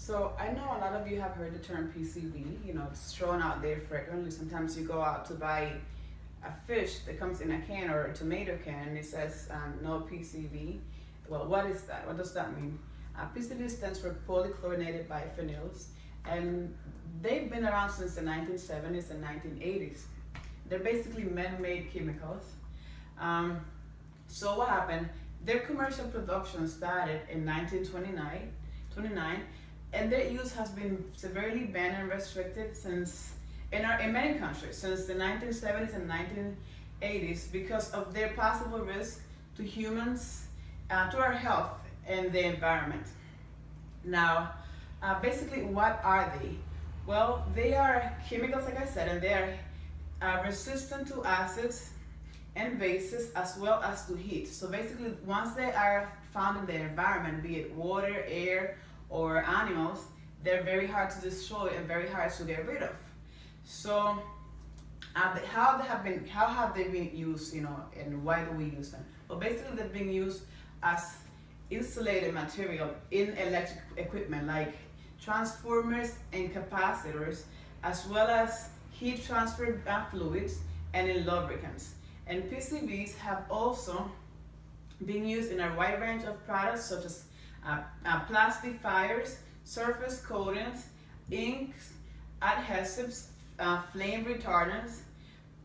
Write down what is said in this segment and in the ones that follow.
So I know a lot of you have heard the term PCB. It's thrown out there frequently. Sometimes you go out to buy a fish that comes in a can or a tomato can and it says no PCB. Well, what is that? What does that mean? PCB stands for polychlorinated biphenyls, and they've been around since the 1970s and 1980s. They're basically man-made chemicals. So what happened? Their commercial production started in 1929, and their use has been severely banned and restricted since in many countries since the 1970s and 1980s because of their possible risk to humans, to our health and the environment. Now, basically, what are they? Well, they are chemicals, like I said, and they are resistant to acids and bases as well as to heat. So basically, once they are found in the environment, be it water, air, or animals, they're very hard to destroy and very hard to get rid of. So how have they been used, and why do we use them? Well, basically they've been used as insulated material in electric equipment like transformers and capacitors, as well as heat transfer fluids and in lubricants. And PCBs have also been used in a wide range of products such as plastifiers, surface coatings, inks, adhesives, flame retardants,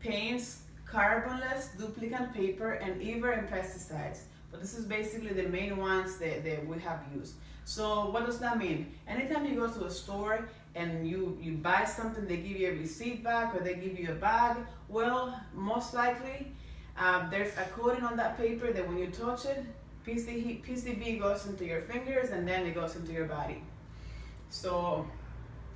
paints, carbonless, duplicate paper, and even in pesticides. But this is basically the main ones that we have used. So what does that mean? Anytime you go to a store and you buy something, they give you a receipt back or they give you a bag, well, most likely there's a coating on that paper that when you touch it, PCB goes into your fingers and then it goes into your body. So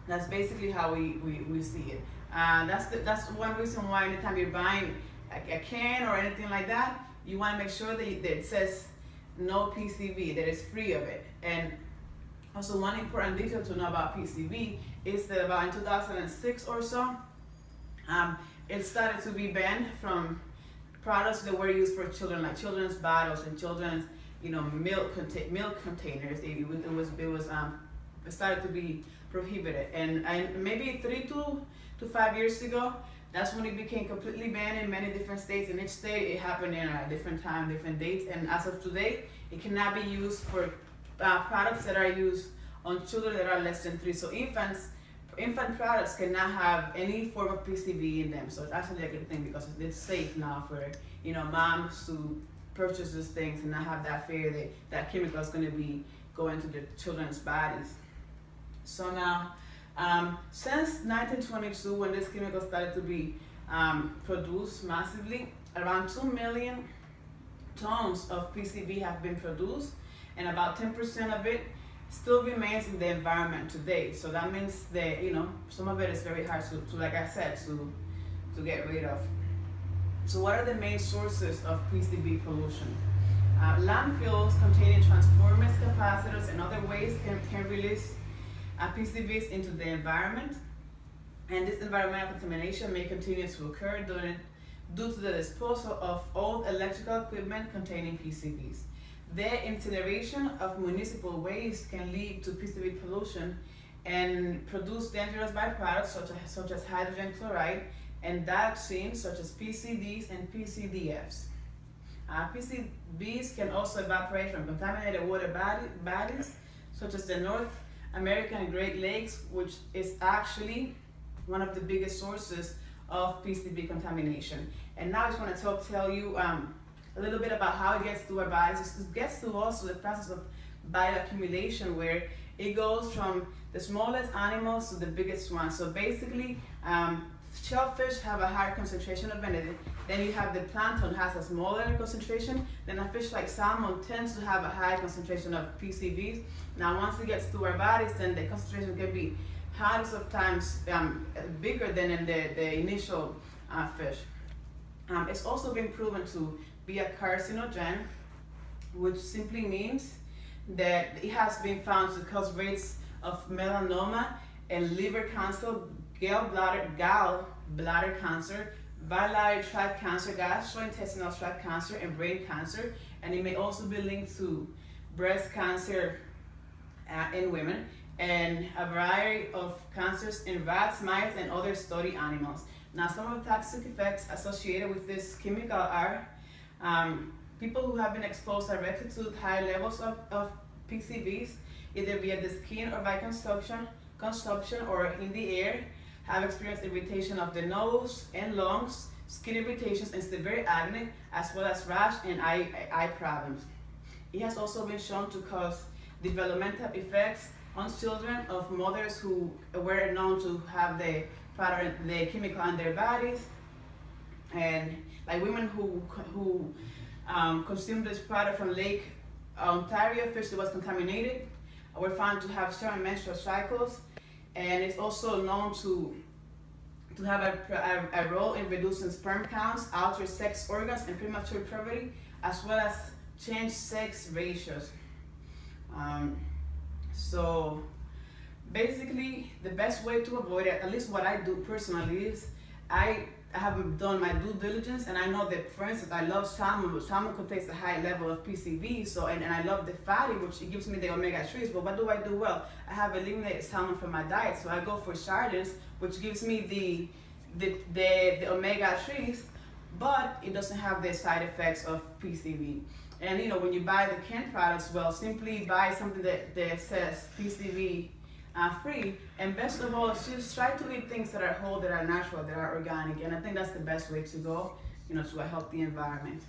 that's basically how we see it. That's one reason why anytime you're buying a can or anything like that, you want to make sure that it says no PCB, that it's free of it. And also one important detail to know about PCB is that about in 2006 or so, it started to be banned from products that were used for children, like children's bottles and children's milk containers. It started to be prohibited, and maybe 3 to 5 years ago, that's when it became completely banned in many different states. In each state, it happened in a different time, different dates, and as of today, it cannot be used for products that are used on children that are less than 3. So infant products cannot have any form of PCB in them. So it's actually a good thing because it's safe now for moms to purchase these things and not have that fear that chemical is going to be going to the children's bodies. So now, since 1922, when this chemical started to be produced massively, around 2 million tons of PCB have been produced, and about 10% of it still remains in the environment today. So that means that some of it is very hard to like I said, to get rid of. So what are the main sources of PCB pollution? Landfills containing transformers, capacitors, and other waste can release PCBs into the environment, and this environmental contamination may continue to occur due to the disposal of old electrical equipment containing PCBs. The incineration of municipal waste can lead to PCB pollution and produce dangerous byproducts such as hydrogen chloride and dioxins such as PCDs and PCDFs. PCBs can also evaporate from contaminated water bodies such as the North American Great Lakes, which is actually one of the biggest sources of PCB contamination. And now I just want to tell you a little bit about how it gets to our bodies. It gets to also the process of bioaccumulation, where it goes from the smallest animals to the biggest ones. So basically, shellfish have a higher concentration of vanillin. Then you have the plankton has a smaller concentration. Then a fish like salmon tends to have a high concentration of PCBs. Now once it gets to our bodies, then the concentration can be hundreds of times bigger than in the initial fish. It's also been proven to be a carcinogen, which simply means that it has been found to cause rates of melanoma and liver cancer, gallbladder cancer, biliary tract cancer, gastrointestinal tract cancer, and brain cancer. And it may also be linked to breast cancer in women. and a variety of cancers in rats, mice, and other study animals. Now, some of the toxic effects associated with this chemical are people who have been exposed directly to high levels of PCBs, either via the skin or by consumption or in the air, have experienced irritation of the nose and lungs, skin irritations and severe acne, as well as rash and eye problems. It has also been shown to cause developmental effects on children of mothers who were known to have the chemical in their bodies, and like women who consumed this product from Lake Ontario fish that was contaminated were found to have short menstrual cycles, and it's also known to have a role in reducing sperm counts, alter sex organs, and premature puberty, as well as change sex ratios. So basically, the best way to avoid it, at least what I do personally, is I have done my due diligence, and I know that, for instance, I love salmon, but salmon contains a high level of PCB, so and I love the fatty, which it gives me the omega-3s, but what do I do well? I have eliminated salmon from my diet, so I go for sardines, which gives me the omega-3s, but it doesn't have the side effects of PCB. And you know, when you buy the canned products, well, simply buy something that says PCB free, and best of all, just try to eat things that are whole, that are natural, that are organic, and I think that's the best way to go, you know, to a healthy environment.